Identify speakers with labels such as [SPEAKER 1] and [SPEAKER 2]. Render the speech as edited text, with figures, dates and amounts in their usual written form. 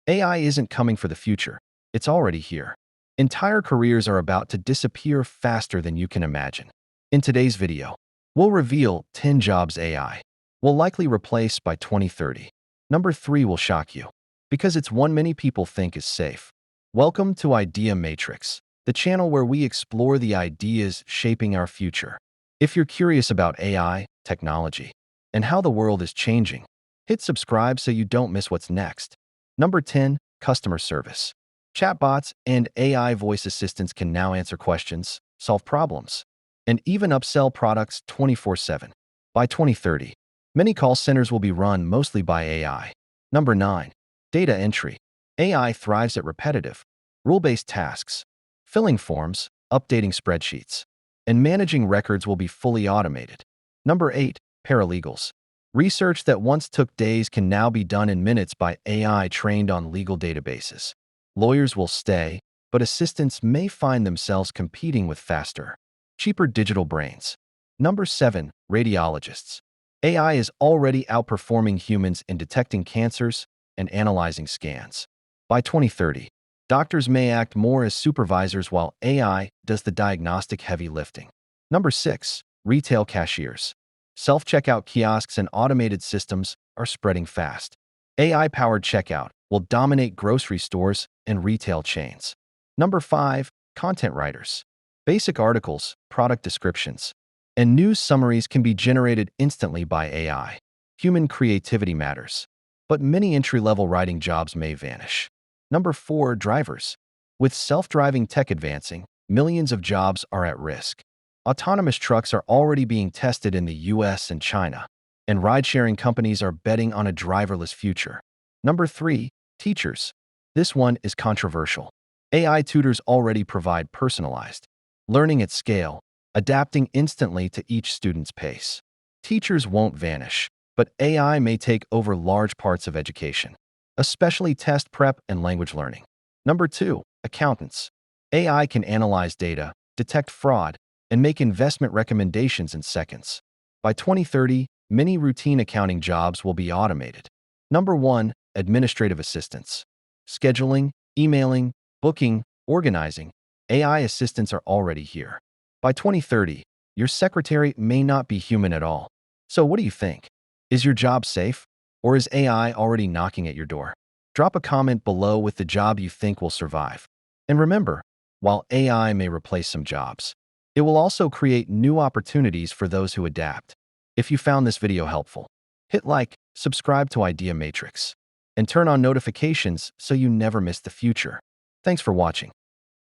[SPEAKER 1] AI isn't coming for the future. It's already here. Entire careers are about to disappear faster than you can imagine. In today's video, we'll reveal 10 jobs AI will likely replace by 2030. Number 3 will shock you, because it's one many people think is safe. Welcome to Idea Matrix, the channel where we explore the ideas shaping our future. If you're curious about AI, technology, and how the world is changing, hit subscribe so you don't miss what's next. Number 10, customer service. Chatbots and AI voice assistants can now answer questions, solve problems, and even upsell products 24/7. By 2030, many call centers will be run mostly by AI. Number 9, data entry. AI thrives at repetitive, rule-based tasks. Filling forms, updating spreadsheets, and managing records will be fully automated. Number 8, paralegals. Research that once took days can now be done in minutes by AI trained on legal databases. Lawyers will stay, but assistants may find themselves competing with faster, cheaper digital brains. Number 7, radiologists. AI is already outperforming humans in detecting cancers and analyzing scans. By 2030, doctors may act more as supervisors while AI does the diagnostic heavy lifting. Number 6, retail cashiers. Self-checkout kiosks and automated systems are spreading fast. AI-powered checkout will dominate grocery stores and retail chains. Number 5, content writers. Basic articles, product descriptions, and news summaries can be generated instantly by AI. Human creativity matters, but many entry-level writing jobs may vanish. Number 4, drivers. With self-driving tech advancing, millions of jobs are at risk. Autonomous trucks are already being tested in the US and China, and ride-sharing companies are betting on a driverless future. Number 3, teachers. This one is controversial. AI tutors already provide personalized learning at scale, adapting instantly to each student's pace. Teachers won't vanish, but AI may take over large parts of education, especially test prep and language learning. Number 2, accountants. AI can analyze data, detect fraud, and make investment recommendations in seconds. By 2030, many routine accounting jobs will be automated. Number 1, administrative assistants. Scheduling, emailing, booking, organizing. AI assistants are already here. By 2030, your secretary may not be human at all. So what do you think? Is your job safe? Or is AI already knocking at your door? Drop a comment below with the job you think will survive. And remember, while AI may replace some jobs, it will also create new opportunities for those who adapt. If you found this video helpful, hit like, subscribe to Idea Matrix, and turn on notifications so you never miss the future. Thanks for watching.